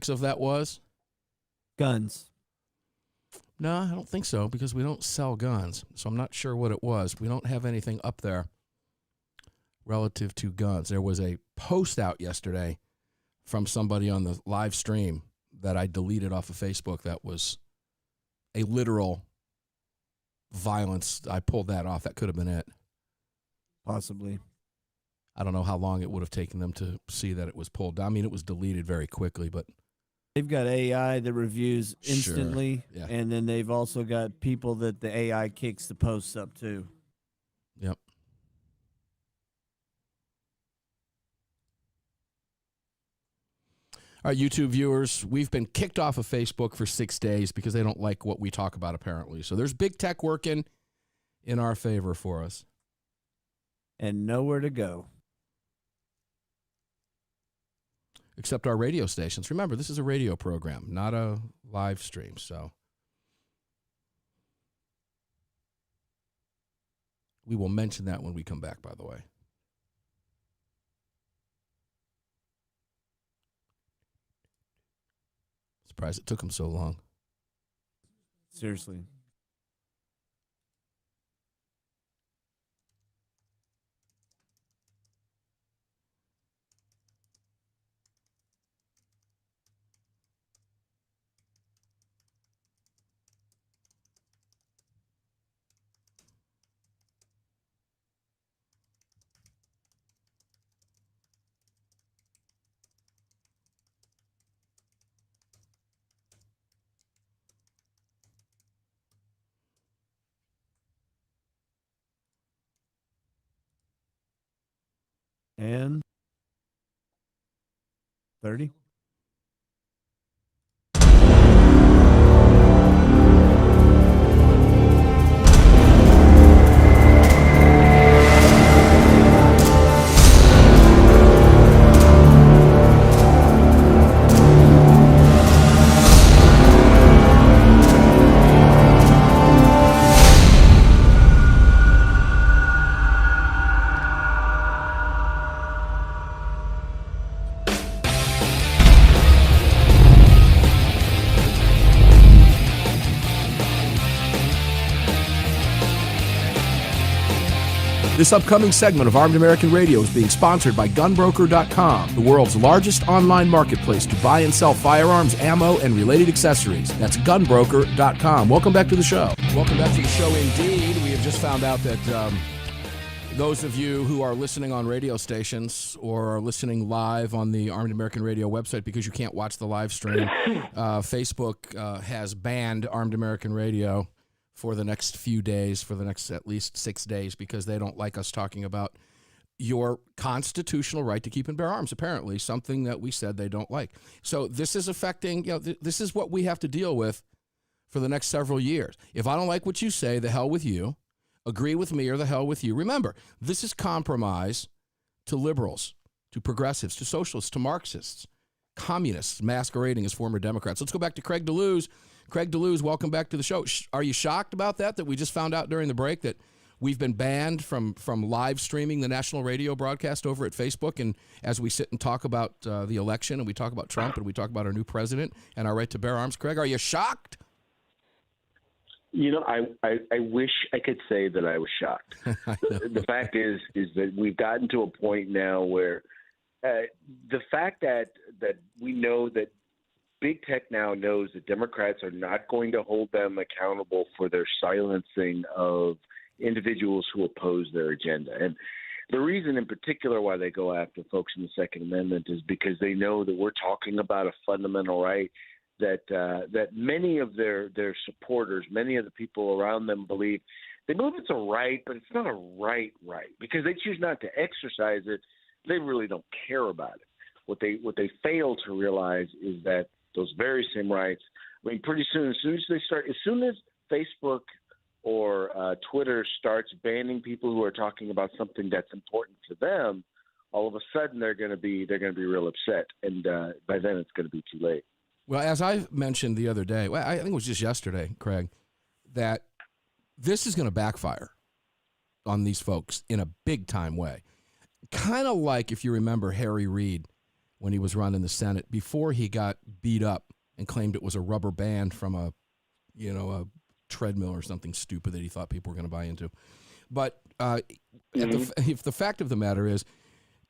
specifics of that was? Guns. No, I don't think so, because we don't sell guns. So I'm not sure what it was. We don't have anything up there relative to guns. There was a post out yesterday from somebody on the live stream that I deleted off of Facebook that was a literal violence. I pulled that off. That could have been it. Possibly. I don't know how long it would have taken them to see that it was pulled down. I mean, it was deleted very quickly, but They've got AI that reviews instantly, Sure. Yeah. and then they've also got people that the AI kicks the posts up to. Yep. All right, YouTube viewers, we've been kicked off of Facebook for 6 days because they don't like what we talk about, apparently. So there's big tech working in our favor for us. And nowhere to go. Except our radio stations. Remember, this is a radio program, not a live stream. So we will mention that when we come back, by the way. Surprised it took them so long. Seriously. And 30. This upcoming segment of Armed American Radio is being sponsored by GunBroker.com, the world's largest online marketplace to buy and sell firearms, ammo, and related accessories. That's GunBroker.com. Welcome back to the show. Welcome back to the show indeed. We have just found out that those of you who are listening on radio stations or are listening live on the Armed American Radio website because you can't watch the live stream, Facebook has banned Armed American Radio for the next few days, for the next at least 6 days, because they don't like us talking about your constitutional right to keep and bear arms, apparently, something that we said they don't like. So this is affecting, this is what we have to deal with for the next several years. If I don't like what you say, the hell with you. Agree with me or the hell with you. Remember, this is compromise to liberals, to progressives, to socialists, to Marxists, communists masquerading as former Democrats. Let's go back to Craig DeLuze. Craig DeLuze, welcome back to the show. Are you shocked about that we just found out during the break that we've been banned from live streaming the national radio broadcast over at Facebook? And as we sit and talk about the election and we talk about Trump and we talk about our new president and our right to bear arms, Craig, are you shocked? You know, I wish I could say that I was shocked. The fact is that we've gotten to a point now where the fact that we know that Big Tech now knows that Democrats are not going to hold them accountable for their silencing of individuals who oppose their agenda. And the reason in particular why they go after folks in the Second Amendment is because they know that we're talking about a fundamental right that many of their supporters, many of the people around them believe it's a right, but it's not a right because they choose not to exercise it. They really don't care about it. What they fail to realize is that those very same rights. I mean, pretty soon, as soon as Facebook or Twitter starts banning people who are talking about something that's important to them, all of a sudden they're going to be real upset, and by then it's going to be too late. Well, as I mentioned the other day, I think it was just yesterday, Craig, that this is going to backfire on these folks in a big time way. Kind of like, if you remember, Harry Reid when he was running the Senate before he got beat up and claimed it was a rubber band from a treadmill or something stupid that he thought people were going to buy into. But if the fact of the matter is,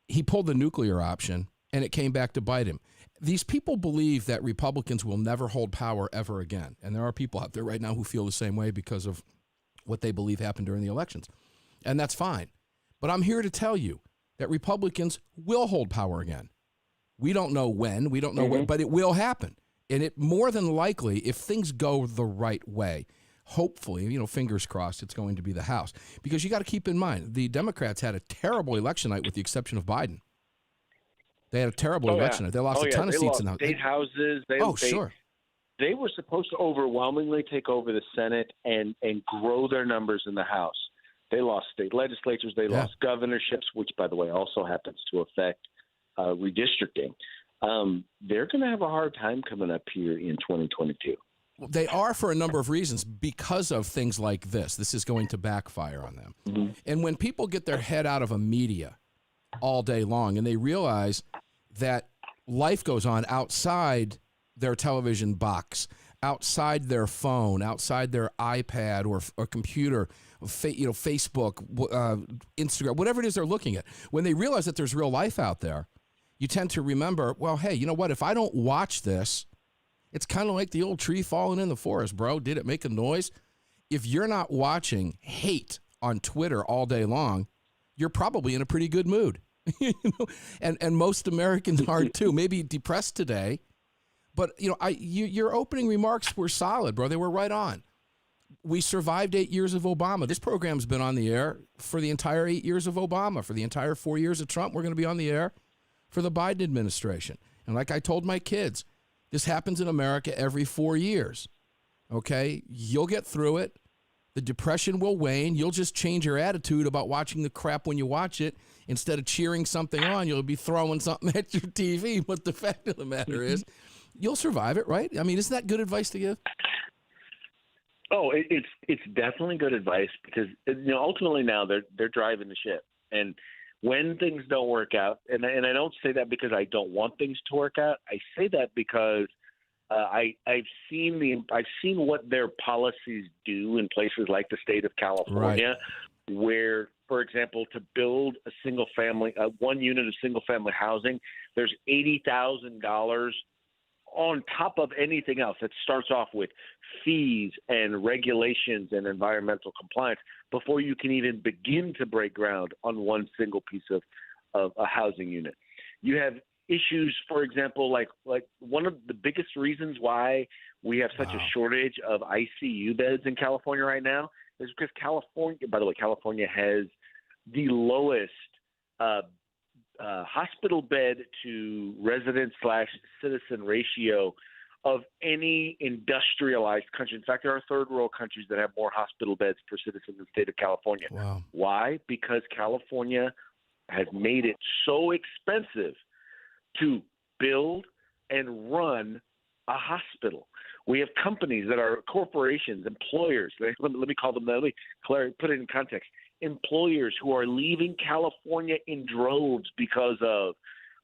he pulled the nuclear option, and it came back to bite him. These people believe that Republicans will never hold power ever again. And there are people out there right now who feel the same way because of what they believe happened during the elections. And that's fine. But I'm here to tell you that Republicans will hold power again. We don't know when, when, but it will happen. And it more than likely, if things go the right way, hopefully, fingers crossed, it's going to be the House. Because you got to keep in mind, the Democrats had a terrible election night with the exception of Biden. They had a terrible election night. They lost a ton of seats in the House. State houses. Sure. They were supposed to overwhelmingly take over the Senate and grow their numbers in the House. They lost state legislatures. They lost governorships, which, by the way, also happens to affect redistricting. They're going to have a hard time coming up here in 2022. They are for a number of reasons because of things like this. This is going to backfire on them. Mm-hmm. And when people get their head out of a media all day long and they realize that life goes on outside their television box, outside their phone, outside their iPad or computer, Facebook, Instagram, whatever it is they're looking at. When they realize that there's real life out there, you tend to remember, well, hey, you know what? If I don't watch this, it's kind of like the old tree falling in the forest, bro. Did it make a noise? If you're not watching hate on Twitter all day long, you're probably in a pretty good mood. And most Americans are too. Maybe depressed today, but your opening remarks were solid, bro. They were right on. We survived 8 years of Obama. This program's been on the air for the entire 8 years of Obama. For the entire 4 years of Trump, we're going to be on the air for the Biden administration. And like I told my kids, this happens in America every 4 years. Okay? You'll get through it. The depression will wane. You'll just change your attitude about watching the crap when you watch it. Instead of cheering something on, you'll be throwing something at your TV. But the fact of the matter is, you'll survive it, right? I mean, isn't that good advice to give? Oh, it's definitely good advice because ultimately now they're driving the ship, and when things don't work out, and I don't say that because I don't want things to work out. I say that because I've seen what their policies do in places like the state of California, right, where, for example, to build a single family, one unit of single family housing, there's $80,000 on top of anything else. That starts off with fees and regulations and environmental compliance before you can even begin to break ground on one single piece of a housing unit. You have issues, for example, like one of the biggest reasons why we have such a shortage of ICU beds in California right now is because California has the lowest hospital bed to resident/citizen ratio of any industrialized country. In fact, there are third world countries that have more hospital beds per citizen than the state of California. Wow. Why? Because California has made it so expensive to build and run a hospital. We have companies that are corporations, employers. Let me call them. Let me put it in context. Employers who are leaving California in droves because of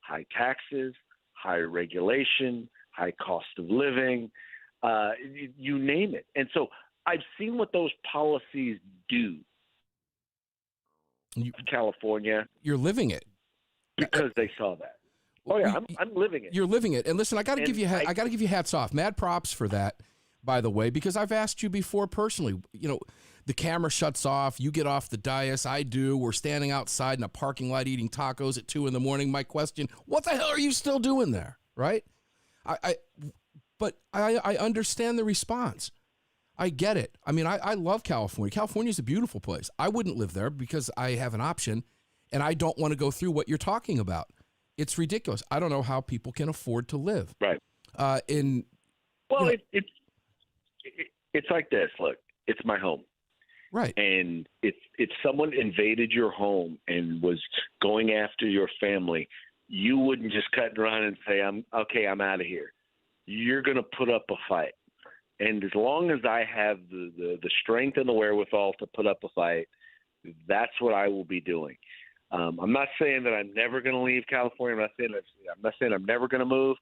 high taxes, high regulation, high cost of living, you name it. And so I've seen what those policies do. California. You're living it. Because they saw that. Oh yeah, I'm living it. You're living it. And listen, I got to give you hats off. Mad props for that, by the way, because I've asked you before personally. The camera shuts off, you get off the dais, I do. We're standing outside in a parking lot eating tacos at 2 a.m. My question, what the hell are you still doing there? Right? But I understand the response. I get it. I mean, I love California. California's a beautiful place. I wouldn't live there because I have an option and I don't want to go through what you're talking about. It's ridiculous. I don't know how people can afford to live. Right. It's like this. Look, it's my home. Right. And if someone invaded your home and was going after your family, you wouldn't just cut and run and say, I'm out of here. You're going to put up a fight. And as long as I have the strength and the wherewithal to put up a fight, that's what I will be doing. I'm not saying that I'm never going to leave California. I'm not saying I'm never going to move.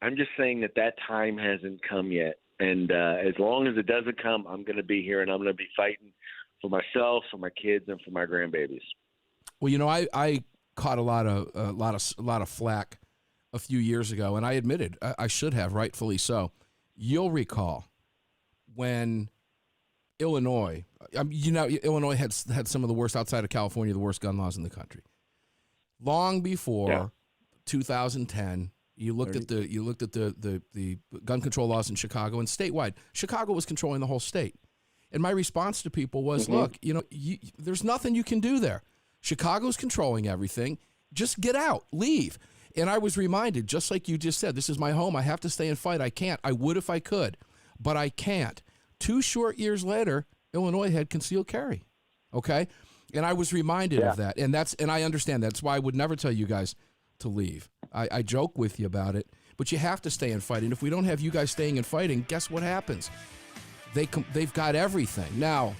I'm just saying that time hasn't come yet. And as long as it doesn't come, I'm going to be here, and I'm going to be fighting for myself, for my kids, and for my grandbabies. Well, I caught a lot of flack a few years ago, and I admitted I should have, rightfully so. You'll recall when Illinois, Illinois had some of the worst, outside of California, the worst gun laws in the country. Long before 2010, you looked at the gun control laws in Chicago and statewide. Chicago was controlling the whole state, and my response to people was, "Look, there's nothing you can do there. Chicago's controlling everything. Just get out, leave." And I was reminded, just like you just said, this is my home. I have to stay and fight. I can't. I would if I could, but I can't. 2 short years later, Illinois had concealed carry. Okay? And I was reminded of that. And I understand that. That's why I would never tell you guys to leave. I joke with you about it, but you have to stay and fight. And if we don't have you guys staying and fighting, guess what happens? They've got everything. Now,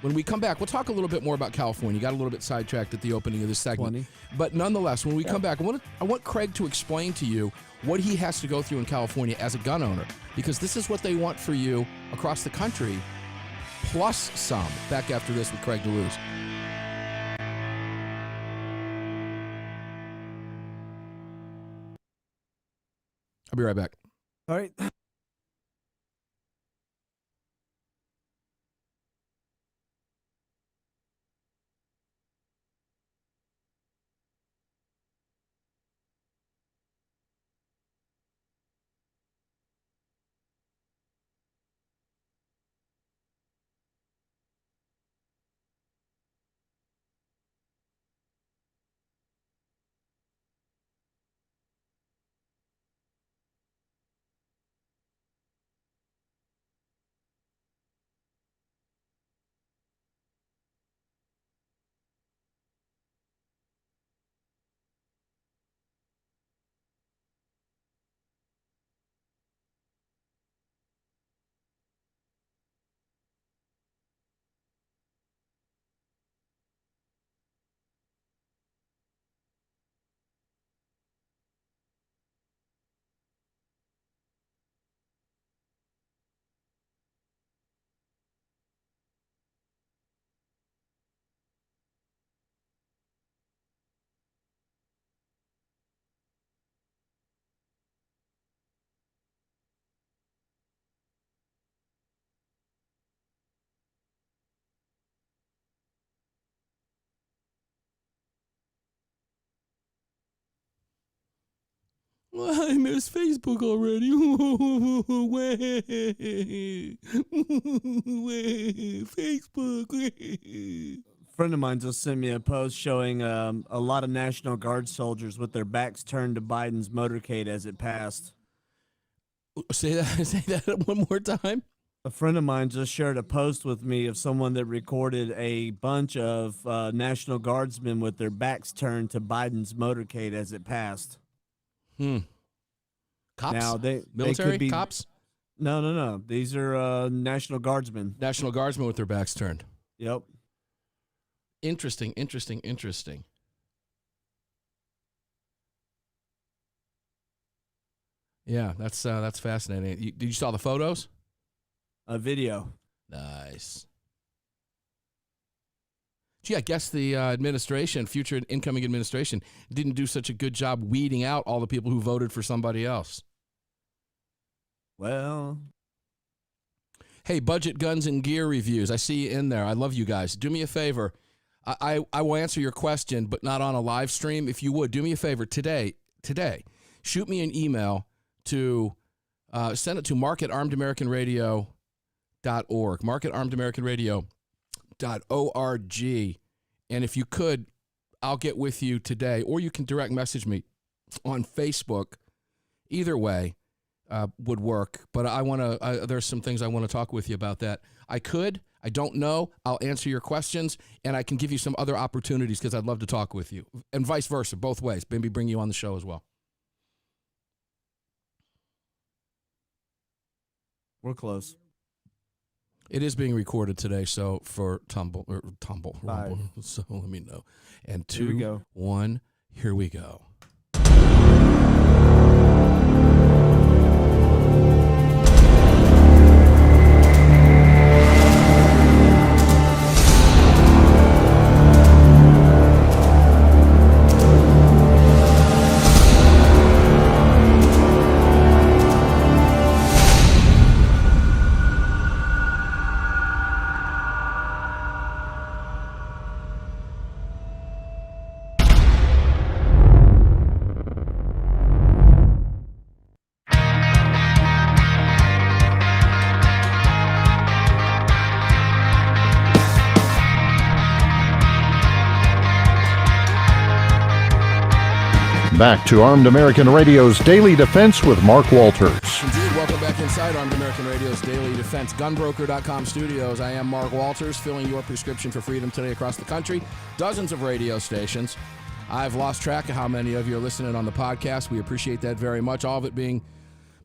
when we come back, we'll talk a little bit more about California. You got a little bit sidetracked at the opening of this segment. 20. But nonetheless, when we come back, I want Craig to explain to you what he has to go through in California as a gun owner, because this is what they want for you across the country, plus some. Back after this with Craig DeLuze. I'll be right back. All right. Well, I miss Facebook already. Facebook. A friend of mine just sent me a post showing a lot of National Guard soldiers with their backs turned to Biden's motorcade as it passed. Say that one more time. A friend of mine just shared a post with me of someone that recorded a bunch of National Guardsmen with their backs turned to Biden's motorcade as it passed. Cops? Now Military? they could be, Cops? No. These are National Guardsmen. National Guardsmen with their backs turned. Yep. Interesting. Yeah, that's fascinating. Did you saw the photos? A video. Nice. Gee, I guess the future incoming administration, didn't do such a good job weeding out all the people who voted for somebody else. Well. Hey, budget guns and gear reviews. I see you in there. I love you guys. Do me a favor. I will answer your question, but not on a live stream. If you would, do me a favor today, shoot me an email to send it to mark@armedamericanradio.org, mark@armedamericanradio.org. And if you could, I'll get with you today, or you can direct message me on Facebook. Either way would work. But there's some things I want to talk with you about that. I don't know. I'll answer your questions, and I can give you some other opportunities because I'd love to talk with you, and vice versa, both ways. Maybe bring you on the show as well. We're close. It is being recorded today, so for rumble. Five. So let me know. And Here we 2, go. 1, here we go. Back to Armed American Radio's Daily Defense with Mark Walters. Indeed, welcome back inside Armed American Radio's Daily Defense, gunbroker.com studios. I am Mark Walters, filling your prescription for freedom today across the country. Dozens of radio stations. I've lost track of how many of you are listening on the podcast. We appreciate that very much. All of it being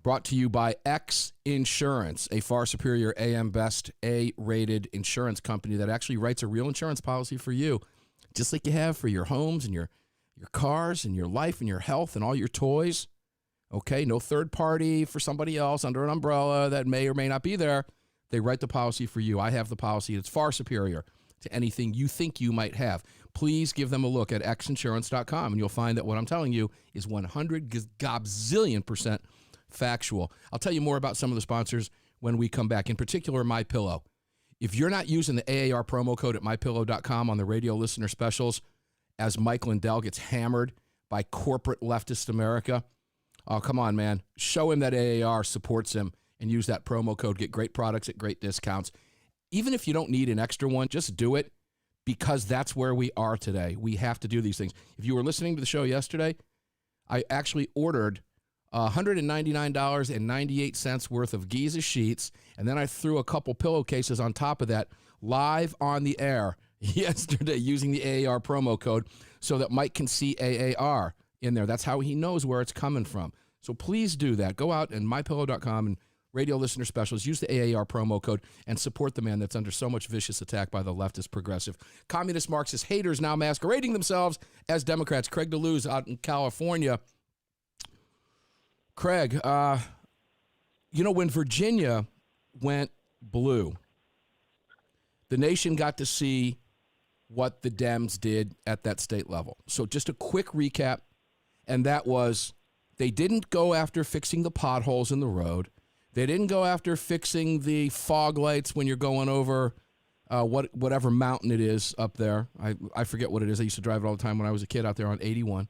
brought to you by X Insurance, a far superior AM Best A-rated insurance company that actually writes a real insurance policy for you, just like you have for your homes and your cars and your life and your health and all your toys. Okay, no third party for somebody else under an umbrella that may or may not be there. They write the policy for you. I have the policy. It's far superior to anything you think you might have. Please give them a look at xinsurance.com, and you'll find that what I'm telling you is 100 gazillion% factual. I'll tell you more about some of the sponsors when we come back, in particular MyPillow. If you're not using the AAR promo code at mypillow.com on the radio listener specials, as Mike Lindell gets hammered by corporate leftist America, oh, come on, man. Show him that AAR supports him and use that promo code. Get great products at great discounts. Even if you don't need an extra one, just do it, because that's where we are today. We have to do these things. If you were listening to the show yesterday, I actually ordered $199.98 worth of Giza sheets, and then I threw a couple pillowcases on top of that live on the air yesterday using the AAR promo code so that Mike can see AAR in there. That's how he knows where it's coming from. So please do that. Go out and mypillow.com and radio listener specials, use the AAR promo code and support the man that's under so much vicious attack by the leftist, progressive, communist, Marxist haters now masquerading themselves as Democrats. Craig DeLuze out in California. Craig, when Virginia went blue, the nation got to see what the Dems did at that state level. So just a quick recap, and that was they didn't go after fixing the potholes in the road. They didn't go after fixing the fog lights when you're going over whatever mountain it is up there. I forget what it is. I used to drive it all the time when I was a kid out there on 81.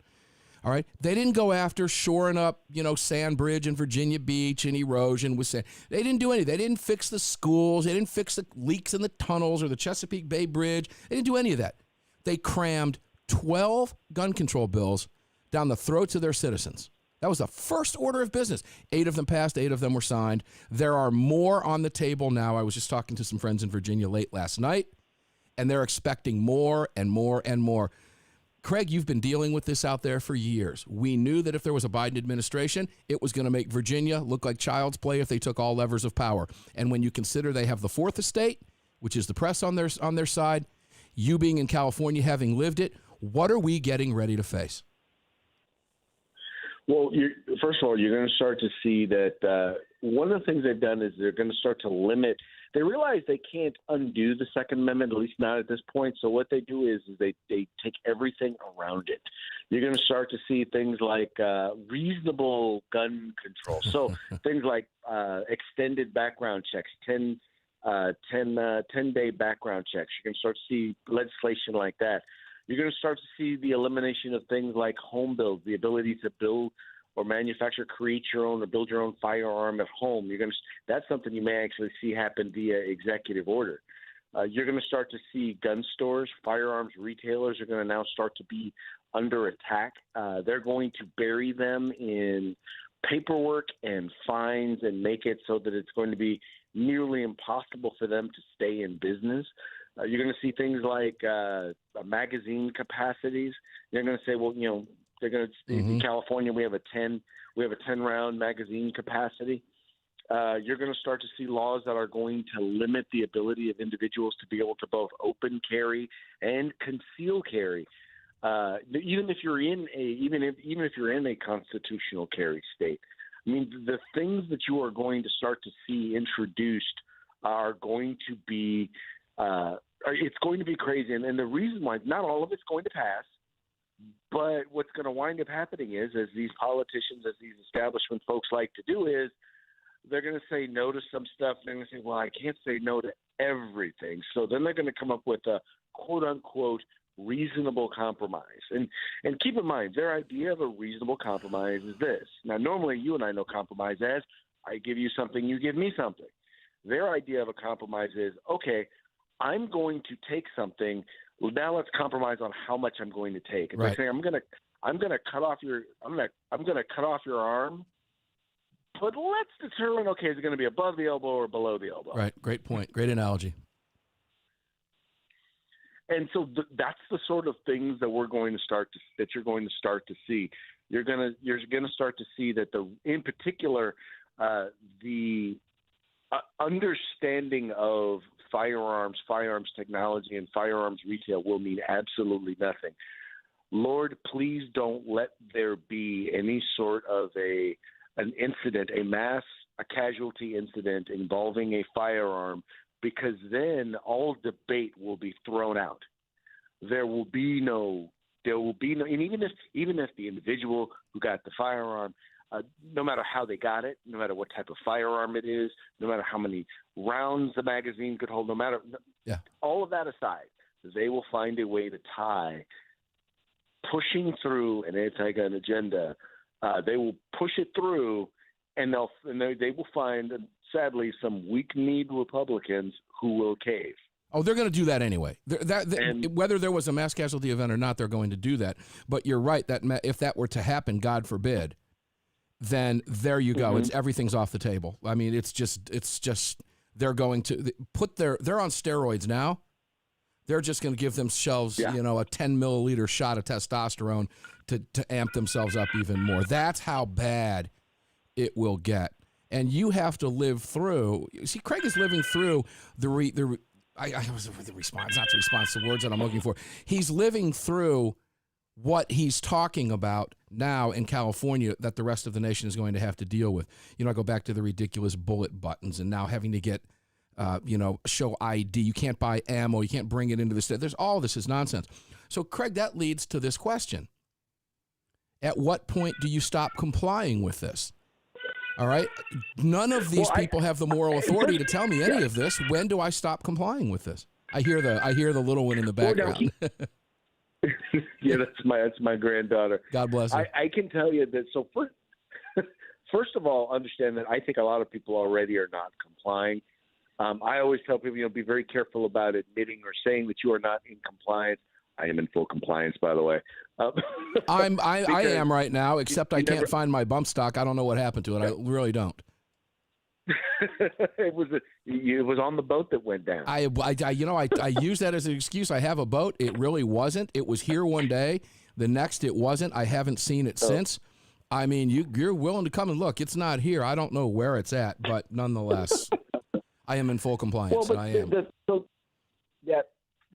All right. They didn't go after shoring up, Sand Bridge and Virginia Beach and erosion with sand. They didn't do anything. They didn't fix the schools. They didn't fix the leaks in the tunnels or the Chesapeake Bay Bridge. They didn't do any of that. They crammed 12 gun control bills down the throats of their citizens. That was the first order of business. 8 of them passed. 8 of them were signed. There are more on the table now. I was just talking to some friends in Virginia late last night, and they're expecting more and more and more. Craig, you've been dealing with this out there for years. We knew that if there was a Biden administration, it was going to make Virginia look like child's play if they took all levers of power. And when you consider they have the fourth estate, which is the press on their side, you being in California, having lived it, what are we getting ready to face? Well, first of all, you're going to start to see that one of the things they've done is they're going to start to limit. They realize they can't undo the Second Amendment, at least not at this point. So what they do is they take everything around it. You're going to start to see things like reasonable gun control. So things like extended background checks, 10-day background checks. You can start to see legislation like that. You're going to start to see the elimination of things like home builds, the ability to build or manufacture, create your own or build your own firearm at home. That's something you may actually see happen via executive order. You're going to start to see gun stores, firearms retailers are going to now start to be under attack. They're going to bury them in paperwork and fines and make it so that it's going to be nearly impossible for them to stay in business. You're going to see things like magazine capacities. They're going to say, well, they're going to in California we have a 10 round magazine capacity. You're going to start to see laws that are going to limit the ability of individuals to be able to both open carry and conceal carry. Even if you're in a constitutional carry state. I mean, the things that you are going to start to see introduced are going to be it's going to be crazy. And the reason why not all of it's going to pass, but what's going to wind up happening is, as these politicians, as these establishment folks like to do, is they're going to say no to some stuff. They're going to say, well, I can't say no to everything. So then they're going to come up with a quote-unquote reasonable compromise. And keep in mind, their idea of a reasonable compromise is this. Now, normally you and I know compromise as I give you something, you give me something. Their idea of a compromise is, okay, I'm going to take something. Well, now let's compromise on how much I'm going to take. And right. They say, I'm going to cut off your arm. But let's determine, okay, is it going to be above the elbow or below the elbow? Right. Great point. Great analogy. And so that's the sort of things that you're going to start to see. You're going to start to see that in particular, the understanding of firearms technology, and firearms retail will mean absolutely nothing. Lord, please don't let there be any sort of an incident, a casualty incident involving a firearm, because then all debate will be thrown out. There will be no, and even if the individual who got the firearm, no matter how they got it, no matter what type of firearm it is, no matter how many rounds the magazine could hold, all of that aside, they will find a way to tie pushing through an anti-gun agenda. They will push it through, and they will find, sadly, some weak-kneed Republicans who will cave. Oh, they're going to do that anyway. Whether there was a mass casualty event or not, they're going to do that. But you're right that if that were to happen, God forbid, then there you go. Mm-hmm. Everything's off the table. I mean, it's just they're going to they're on steroids now. They're just going to give themselves, a 10 milliliter shot of testosterone to amp themselves up even more. That's how bad it will get. And you have to live through. See, Craig is living through the response, not the response, the words that I'm looking for. He's living through what he's talking about now in California that the rest of the nation is going to have to deal with. I go back to the ridiculous bullet buttons and now having to get, show ID. You can't buy ammo. You can't bring it into the state. All this is nonsense. So, Craig, that leads to this question. At what point do you stop complying with this? All right? None of these people have the moral authority to tell me any of this. When do I stop complying with this? I hear the little one in the background. Yeah, that's my granddaughter. God bless her. I can tell you that. So first of all, understand that I think a lot of people already are not complying. I always tell people, be very careful about admitting or saying that you are not in compliance. I am in full compliance, by the way. I am right now, except I can't find my bump stock. I don't know what happened to it. I really don't. It was on the boat that went down. I use that as an excuse. I have a boat. It really wasn't. It was here one day. The next, it wasn't. I haven't seen it since. I mean, you're willing to come and look. It's not here. I don't know where it's at, but nonetheless, I am in full compliance. Well, I am.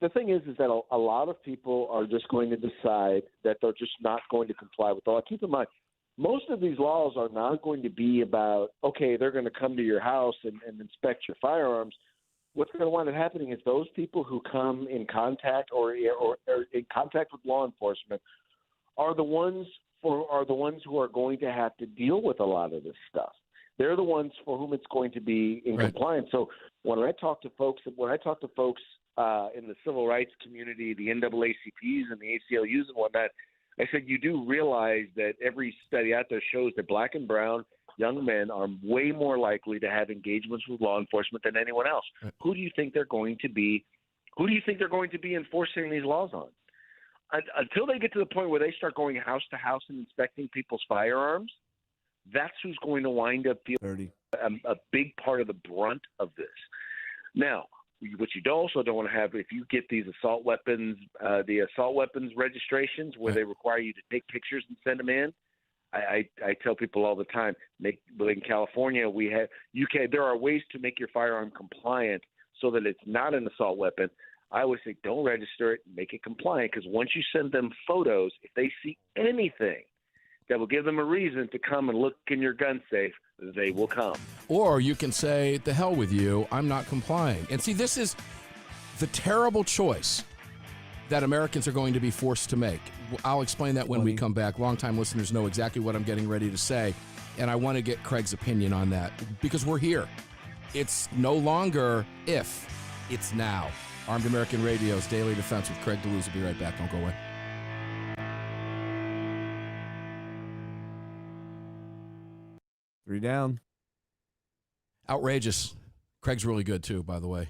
The thing is that a lot of people are just going to decide that they're just not going to comply with the law. Keep in mind, most of these laws are not going to be about, okay, they're going to come to your house and inspect your firearms. What's going to wind up happening is those people who come in contact or in contact with law enforcement are the ones who are going to have to deal with a lot of this stuff. They're the ones for whom it's going to be in compliance. So when I talk to folks in the civil rights community, the NAACPs and the ACLUs and whatnot, I said, you do realize that every study out there shows that black and brown young men are way more likely to have engagements with law enforcement than anyone else. Right. Who do you think they're going to be enforcing these laws on? Until they get to the point where they start going house to house and inspecting people's firearms, that's who's going to wind up feeling a big part of the brunt of this. Now, what you also don't want to have, if you get these assault weapons registrations where they require you to take pictures and send them in, I tell people all the time, in California, there are ways to make your firearm compliant so that it's not an assault weapon. I always say, don't register it, make it compliant, because once you send them photos, if they see anything that will give them a reason to come and look in your gun safe, they will come. Or you can say, the hell with you, I'm not complying. And see, this is the terrible choice that Americans are going to be forced to make. I'll explain that when we come back. Longtime listeners know exactly what I'm getting ready to say, and I want to get Craig's opinion on that because we're here. It's no longer if, it's now. Armed American Radio's Daily Defense with Craig DeLuze. We'll be right back. Don't go away. Three down. Outrageous. Craig's really good, too, by the way.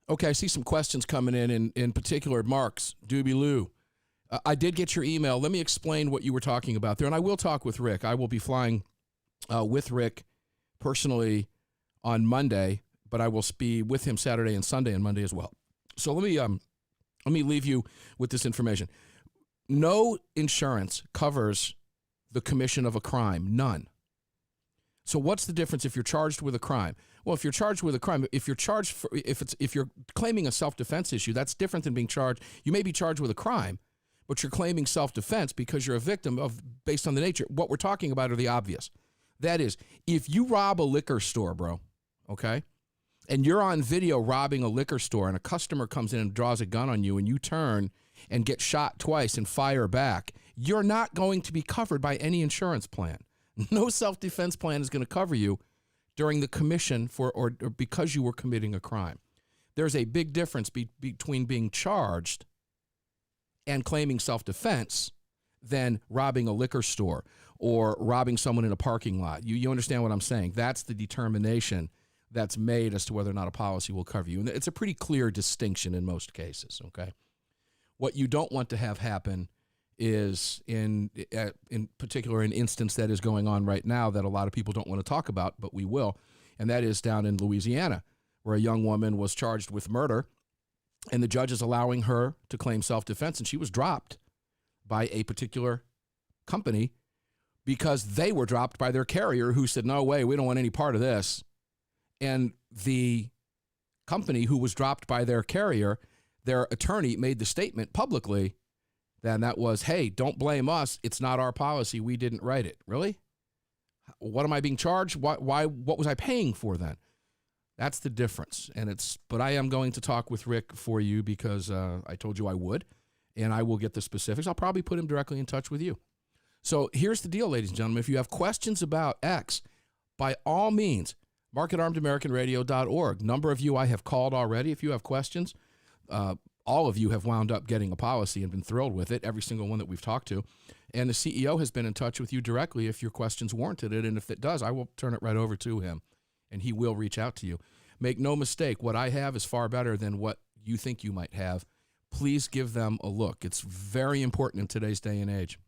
Okay, I see some questions coming in particular, Mark's, Doobie Lou. I did get your email. Let me explain what you were talking about there, and I will talk with Rick. I will be flying with Rick personally on Monday, but I will be with him Saturday and Sunday and Monday as well. So let me leave you with this information. No insurance covers the commission of a crime, none. So what's the difference if you're charged with a crime? Well, if you're charged with a crime, if you're claiming a self-defense issue, that's different than being charged. You may be charged with a crime, but you're claiming self-defense because you're a victim based on the nature. What we're talking about are the obvious. That is, if you rob a liquor store, bro, okay, and you're on video robbing a liquor store and a customer comes in and draws a gun on you and you turn and get shot twice and fire back, you're not going to be covered by any insurance plan. No self-defense plan is going to cover you during the commission or because you were committing a crime. There's a big difference between being charged and claiming self-defense than robbing a liquor store or robbing someone in a parking lot. You understand what I'm saying? That's the determination that's made as to whether or not a policy will cover you. And it's a pretty clear distinction in most cases, okay? What you don't want to have happen is, in particular, an instance that is going on right now that a lot of people don't want to talk about, but we will, and that is down in Louisiana, where a young woman was charged with murder, and the judge is allowing her to claim self-defense, and she was dropped by a particular company because they were dropped by their carrier who said, no way, we don't want any part of this. And the company who was dropped by their carrier, their attorney made the statement publicly, then that was, hey, don't blame us. It's not our policy. We didn't write it. Really? What am I being charged? What was I paying for then? That's the difference. But I am going to talk with Rick for you because I told you I would, and I will get the specifics. I'll probably put him directly in touch with you. So here's the deal, ladies and gentlemen. If you have questions about X, by all means, mark at armedamericanradio.org. Number of you I have called already. If you have questions, all of you have wound up getting a policy and been thrilled with it, every single one that we've talked to. And the CEO has been in touch with you directly if your questions warranted it. And if it does, I will turn it right over to him, and he will reach out to you. Make no mistake, what I have is far better than what you think you might have. Please give them a look. It's very important in today's day and age.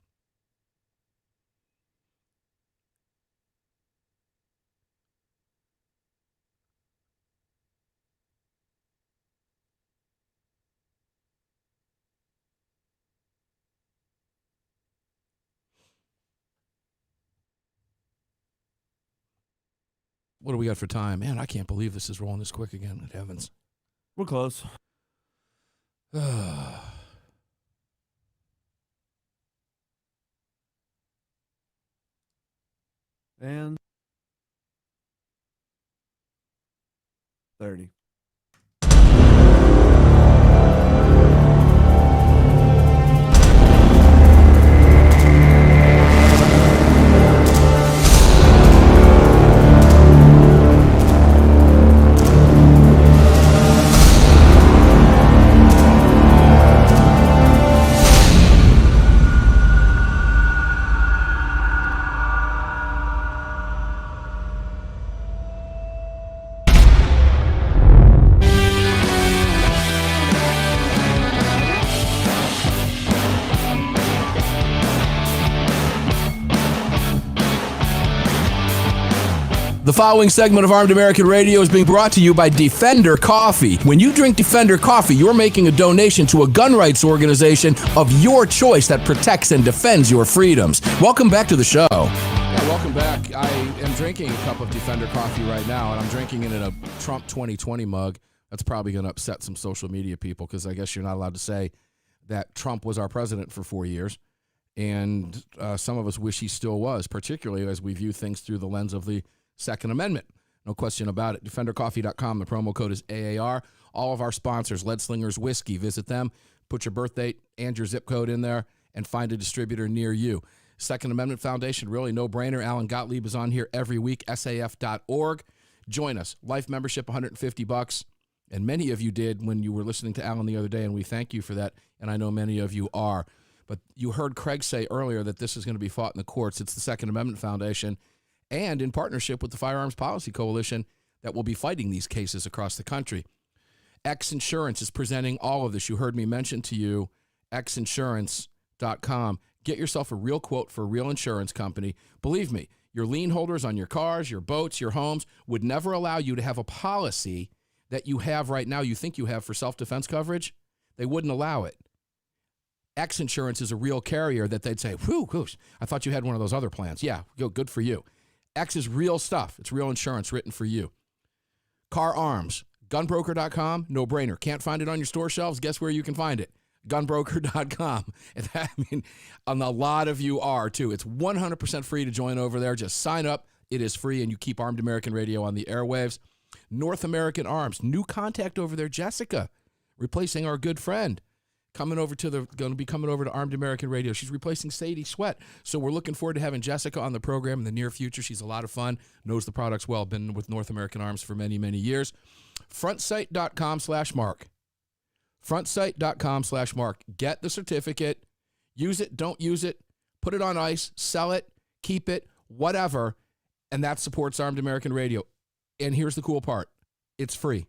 What do we got for time? Man, I can't believe this is rolling this quick again. Good heavens. We're close. And 30. The following segment of Armed American Radio is being brought to you by Defender Coffee. When you drink Defender Coffee, you're making a donation to a gun rights organization of your choice that protects and defends your freedoms. Welcome back to the show. Yeah, welcome back. I am drinking a cup of Defender Coffee right now, and I'm drinking it in a Trump 2020 mug. That's probably going to upset some social media people because I guess you're not allowed to say that Trump was our president for 4 years. And some of us wish he still was, particularly as we view things through the lens of the Second Amendment. No question about it. DefenderCoffee.com. The promo code is AAR. All of our sponsors, Lead Slingers Whiskey, visit them. Put your birth date and your zip code in there and find a distributor near you. Second Amendment Foundation, really no-brainer. Alan Gottlieb is on here every week, SAF.org. Join us. Life membership, $150. And many of you did when you were listening to Alan the other day, and we thank you for that, and I know many of you are. But you heard Craig say earlier that this is going to be fought in the courts. It's the Second Amendment Foundation, and in partnership with the Firearms Policy Coalition that will be fighting these cases across the country. X Insurance is presenting all of this. You heard me mention to you xinsurance.com. Get yourself a real quote for a real insurance company. Believe me, your lien holders on your cars, your boats, your homes would never allow you to have a policy that you have right now, you think you have for self-defense coverage. They wouldn't allow it. X Insurance is a real carrier that they'd say, whew, gosh, I thought you had one of those other plans. Yeah, good for you. X is real stuff. It's real insurance written for you. Car Arms, gunbroker.com, no brainer. Can't find it on your store shelves? Guess where you can find it? Gunbroker.com. And that, I mean, a lot of you are too. It's 100% free to join over there. Just sign up. It is free, and you keep Armed American Radio on the airwaves. North American Arms, new contact over there, Jessica, replacing our good friend. Going to be coming over to Armed American Radio. She's replacing Sadie Sweat. So we're looking forward to having Jessica on the program in the near future. She's a lot of fun, knows the products well, been with North American Arms for many, many years. Frontsight.com/Mark. Frontsight.com/Mark. Get the certificate. Use it, don't use it. Put it on ice, sell it, keep it, whatever. And that supports Armed American Radio. And here's the cool part. It's free.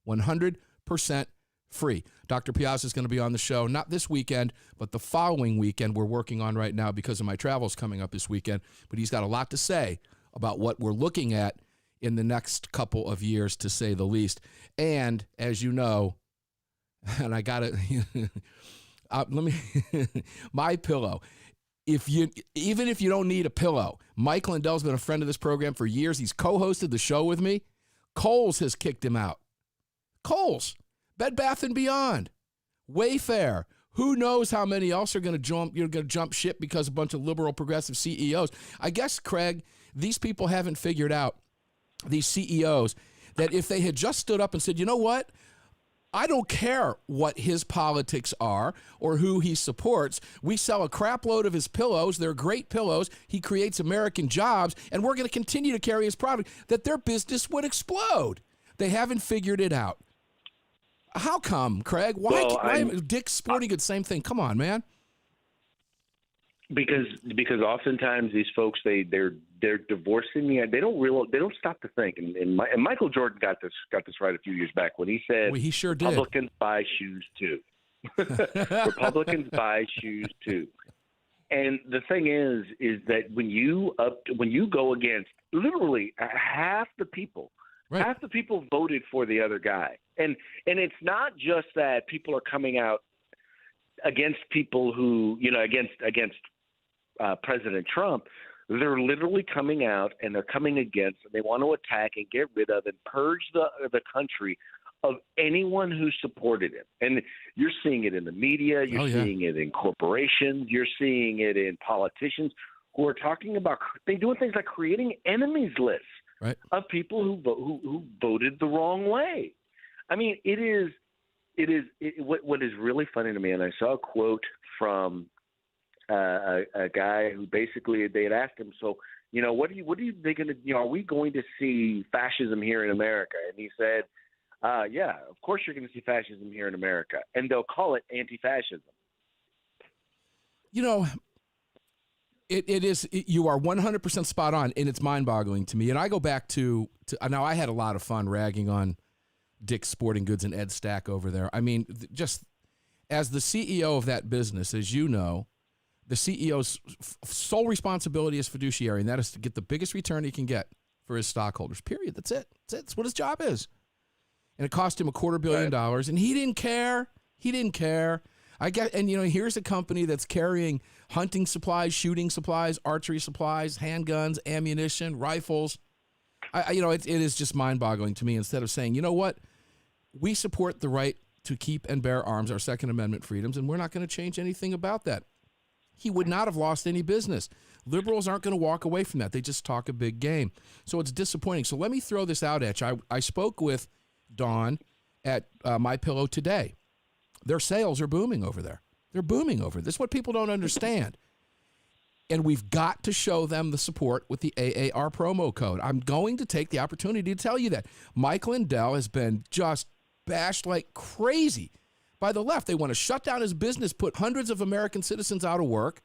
100% free. Dr. Piazza is going to be on the show, not this weekend, but the following weekend we're working on right now because of my travels coming up this weekend. But he's got a lot to say about what we're looking at in the next couple of years, to say the least. And as you know, and I got it, My Pillow. Even if you don't need a pillow, Mike Lindell's been a friend of this program for years. He's co-hosted the show with me. Kohl's has kicked him out. Kohl's. Bed Bath & Beyond, Wayfair. Who knows how many else are going to jump ship because a bunch of liberal progressive CEOs. I guess, Craig, these people haven't figured out, these CEOs, that if they had just stood up and said, you know what? I don't care what his politics are or who he supports. We sell a crap load of his pillows. They're great pillows. He creates American jobs, and we're going to continue to carry his product, that their business would explode. They haven't figured it out. How come, Craig? Why Dick's Sporting Goods, same thing? Come on, man. Because oftentimes these folks they're divorcing the, they don't stop to think, and Michael Jordan got this right a few years back when he said, well, he sure did. Republicans buy shoes too. Republicans buy shoes too. And the thing is that when you go against literally half the people. Right. Half the people voted for the other guy. And it's not just that people are coming out against people who, against President Trump. They're literally coming out and they're coming against, and they want to attack and get rid of and purge the country of anyone who supported him. And you're seeing it in the media. You're seeing it in corporations. You're seeing it in politicians who are talking about, they're doing things like creating enemies lists. Right. Of people who voted the wrong way. I mean, what is really funny to me, and I saw a quote from a guy who basically, they had asked him, so, what are you they going to, are we going to see fascism here in America? And he said, yeah, of course you're going to see fascism here in America, and they'll call it anti-fascism. You are 100% spot on, and it's mind-boggling to me. And I go back to now, I had a lot of fun ragging on Dick's Sporting Goods and Ed Stack over there. I mean, just as the CEO of that business, as you know, the CEO's sole responsibility is fiduciary, and that is to get the biggest return he can get for his stockholders, period. That's it. That's what his job is. And it cost him $250 million, and he didn't care. And here's a company that's carrying hunting supplies, shooting supplies, archery supplies, handguns, ammunition, rifles. It is just mind-boggling to me. Instead of saying, you know what, we support the right to keep and bear arms, our Second Amendment freedoms, and we're not going to change anything about that. He would not have lost any business. Liberals aren't going to walk away from that. They just talk a big game. So it's disappointing. So let me throw this out at you. I spoke with Dawn at MyPillow today. Their sales are booming over there. They're booming over there. This is what people don't understand. And we've got to show them the support with the AAR promo code. I'm going to take the opportunity to tell you that. Mike Lindell has been just bashed like crazy by the left. They want to shut down his business, put hundreds of American citizens out of work,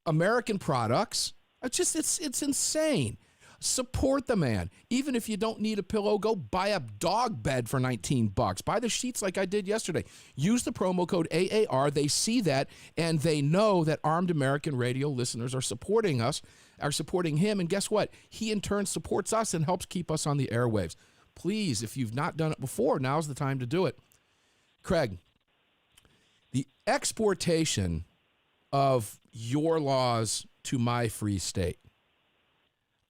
American products. It's insane. Support the man. Even if you don't need a pillow, go buy a dog bed for $19. Buy the sheets like I did yesterday. Use the promo code AAR. They see that, and they know that Armed American Radio listeners are supporting us, are supporting him. And guess what? He, in turn, supports us and helps keep us on the airwaves. Please, if you've not done it before, now's the time to do it. Craig, the exportation of your laws to my free state,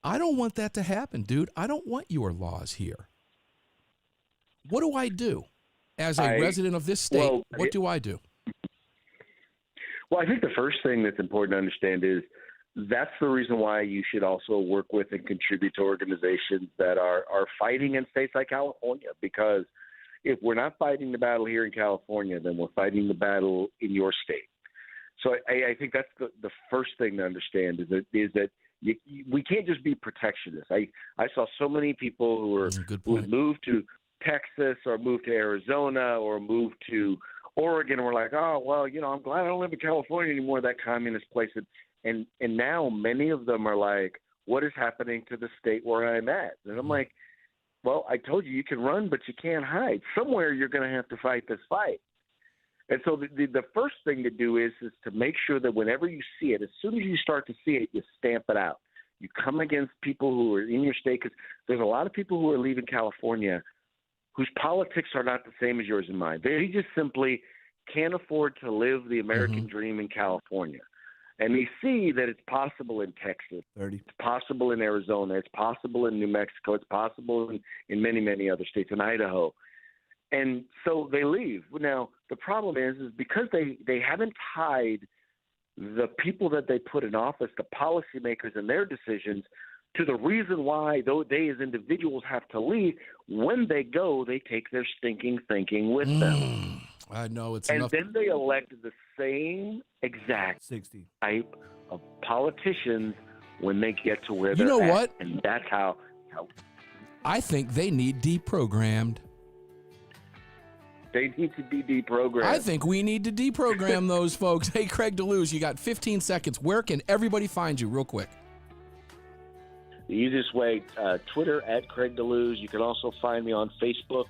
I don't want that to happen, dude. I don't want your laws here. What do I do as a resident of this state? What do I do? Well, I think the first thing that's important to understand is that's the reason why you should also work with and contribute to organizations that are fighting in states like California, because if we're not fighting the battle here in California, then we're fighting the battle in your state. So I think that's the first thing to understand is that we can't just be protectionists. I saw so many people who moved to Texas or moved to Arizona or moved to Oregon and were like, oh, well, I'm glad I don't live in California anymore, that communist place. And now many of them are like, what is happening to the state where I'm at? And I'm like, well, I told you can run, but you can't hide. Somewhere you're going to have to fight this fight. And so the first thing to do is to make sure that whenever you see it, as soon as you start to see it, you stamp it out. You come against people who are in your state, because there's a lot of people who are leaving California whose politics are not the same as yours and mine. They just simply can't afford to live the American dream in California. And they see that it's possible in Texas, it's possible in Arizona, it's possible in New Mexico, it's possible in many, many other states, in Idaho. And so they leave. Now, the problem is because they haven't tied the people that they put in office, the policymakers and their decisions, to the reason why they as individuals have to leave. When they go, they take their stinking thinking with them. I know it's and enough. Then they elect the same exact 60 type of politicians when they get to where they're You know at. what? And that's how I think they need deprogrammed. they need to be deprogrammed. I think we need to deprogram those folks. Hey, Craig DeLuze, you got 15 seconds. Where can everybody find you real quick? The easiest way, Twitter at Craig DeLuze. You can also find me on Facebook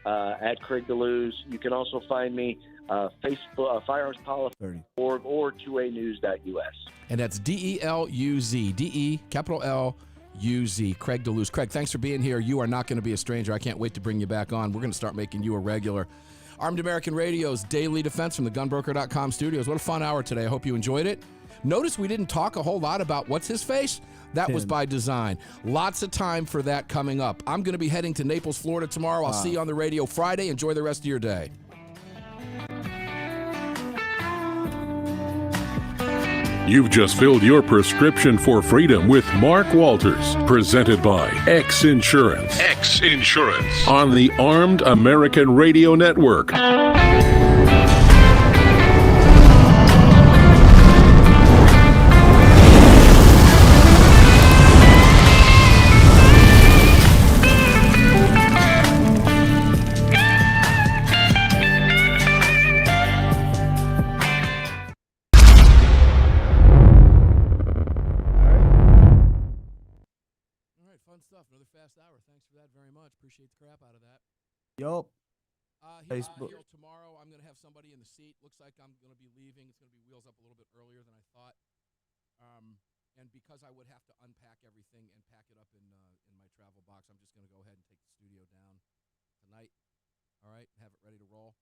at Craig DeLuze. You can also find me Facebook, Firearms Policy or 2anews.us. And that's DELUZ, DE, capital L-U-Z, Craig DeLuze. Craig, thanks for being here. You are not going to be a stranger. I can't wait to bring you back on. We're going to start making you a regular. Armed American Radio's Daily Defense from the gunbroker.com studios. What a fun hour today. I hope you enjoyed it. Notice we didn't talk a whole lot about what's his face. That was by design. Lots of time for that coming up. I'm going to be heading to Naples, Florida tomorrow. I'll see you on the radio Friday. Enjoy the rest of your day. You've just filled your prescription for freedom with Mark Walters, presented by X Insurance. X Insurance on the Armed American Radio Network. Another fast hour. Thanks for that very much. Appreciate the crap out of that. Yup. Facebook. Here tomorrow, I'm going to have somebody in the seat. Looks like I'm going to be leaving. It's going to be wheels up a little bit earlier than I thought. And because I would have to unpack everything and pack it up in my travel box, I'm just going to go ahead and take the studio down tonight. All right, have it ready to roll.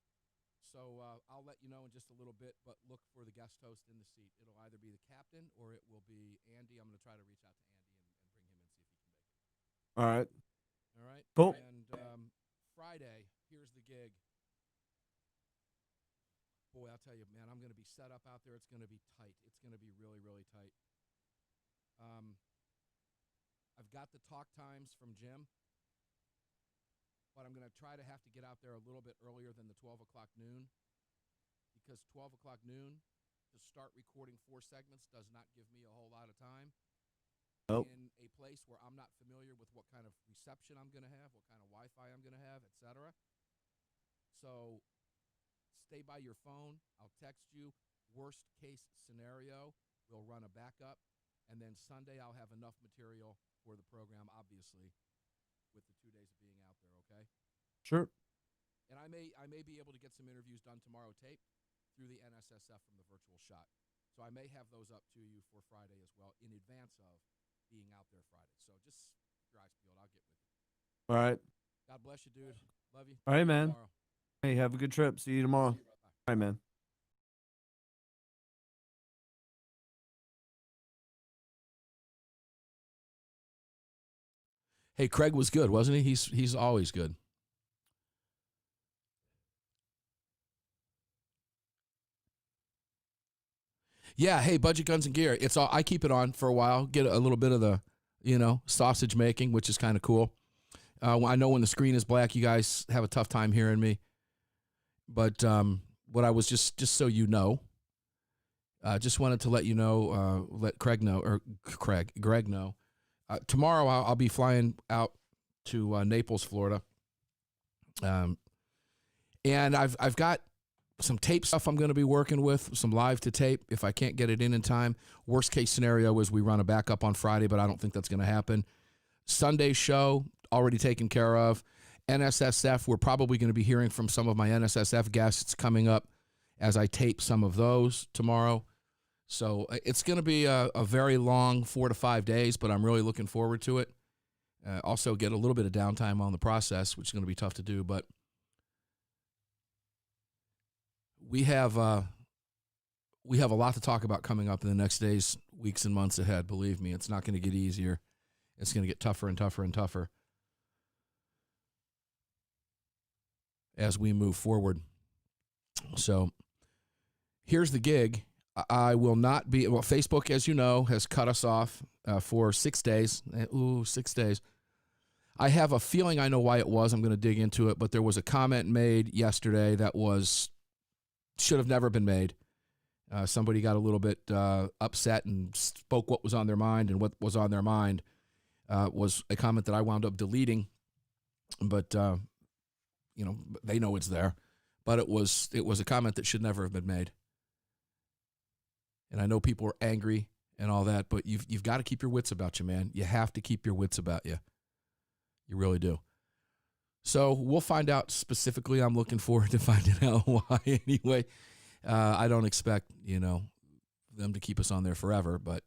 So I'll let you know in just a little bit, but look for the guest host in the seat. It'll either be the captain or it will be Andy. I'm going to try to reach out to Andy and bring him in, see if he can make it. All right. All right. Cool. And Friday, here's the gig. Boy, I'll tell you, man, I'm going to be set up out there. It's going to be tight. It's going to be really, really tight. I've got the talk times from Jim, but I'm going to try to have to get out there a little bit earlier than the 12 o'clock noon, because 12 o'clock noon to start recording 4 segments does not give me a whole lot of time. Nope. In a place where I'm not familiar with what kind of reception I'm going to have, what kind of Wi-Fi I'm going to have, etc. So stay by your phone. I'll text you. Worst case scenario, we'll run a backup. And then Sunday I'll have enough material for the program, obviously, with the 2 days of being out there, okay? Sure. And I may be able to get some interviews done tomorrow tape through the NSSF from the virtual shot. So I may have those up to you for Friday as well in advance of being out there Friday. So just your eyes peeled. I'll get with you. All right. God bless you, dude. Love you. All right, man. Tomorrow. Hey, have a good trip. See you tomorrow. See you. Bye. All right, man. Hey, Craig was good, wasn't he? He's always good. Yeah, hey, Budget Guns and Gear. It's all I keep it on for a while, get a little bit of the, sausage making, which is kind of cool. I know when the screen is black, you guys have a tough time hearing me. But what I was just so you know, just wanted to let you know, let Greg know. Tomorrow I'll be flying out to Naples, Florida. And I've got some tape stuff I'm going to be working with, some live to tape if I can't get it in time. Worst case scenario is we run a backup on Friday, but I don't think that's going to happen. Sunday show already taken care of. NSSF, we're probably going to be hearing from some of my NSSF guests coming up as I tape some of those tomorrow. So it's going to be a very long 4 to 5 days, but I'm really looking forward to it. Also get a little bit of downtime on the process, which is going to be tough to do, but we have a lot to talk about coming up in the next days, weeks, and months ahead. Believe me, it's not going to get easier. It's going to get tougher and tougher and tougher as we move forward. So here's the gig. I will not be, Facebook, as you know, has cut us off for 6 days. 6 days. I have a feeling I know why it was. I'm going to dig into it, but there was a comment made yesterday that should have never been made. Somebody got a little bit upset and spoke what was on their mind, and what was on their mind was a comment that I wound up deleting, but they know it's there. But it was a comment that should never have been made. And I know people are angry and all that, but you've got to keep your wits about you, man. You have to keep your wits about you. You really do. So we'll find out specifically. I'm looking forward to finding out why anyway. I don't expect, them to keep us on there forever, but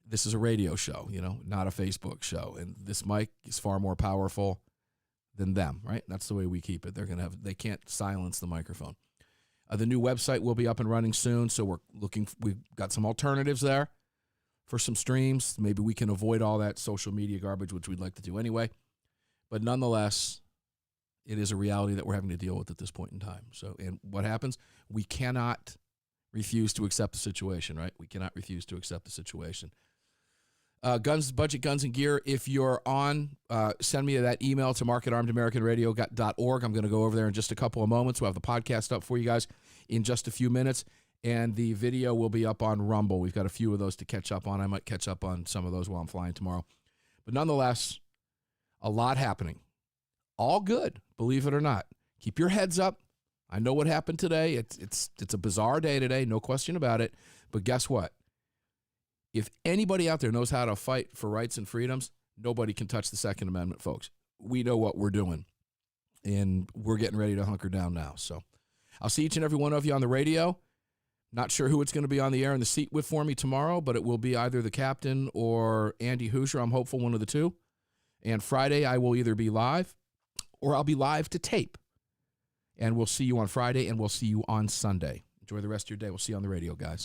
this is a radio show, not a Facebook show. And this mic is far more powerful than them, right? That's the way we keep it. They can't silence the microphone. The new website will be up and running soon, so we've got some alternatives there for some streams. Maybe we can avoid all that social media garbage, which we'd like to do anyway. But nonetheless, it is a reality that we're having to deal with at this point in time. So, and what happens? We cannot refuse to accept the situation, right? We cannot refuse to accept the situation. Budget Guns and Gear. If you're on, send me that email to mark@armedamericanradio.org. I'm going to go over there in just a couple of moments. We'll have the podcast up for you guys in just a few minutes, and the video will be up on Rumble. We've got a few of those to catch up on. I might catch up on some of those while I'm flying tomorrow. But nonetheless, a lot happening. All good, believe it or not. Keep your heads up. I know what happened today. It's a bizarre day today, no question about it. But guess what? If anybody out there knows how to fight for rights and freedoms, nobody can touch the Second Amendment, folks. We know what we're doing, and we're getting ready to hunker down now. So I'll see each and every one of you on the radio. Not sure who it's going to be on the air in the seat with for me tomorrow, but it will be either the captain or Andy Hoosier. I'm hopeful one of the two. And Friday, I will either be live or I'll be live to tape. And we'll see you on Friday and we'll see you on Sunday. Enjoy the rest of your day. We'll see you on the radio, guys.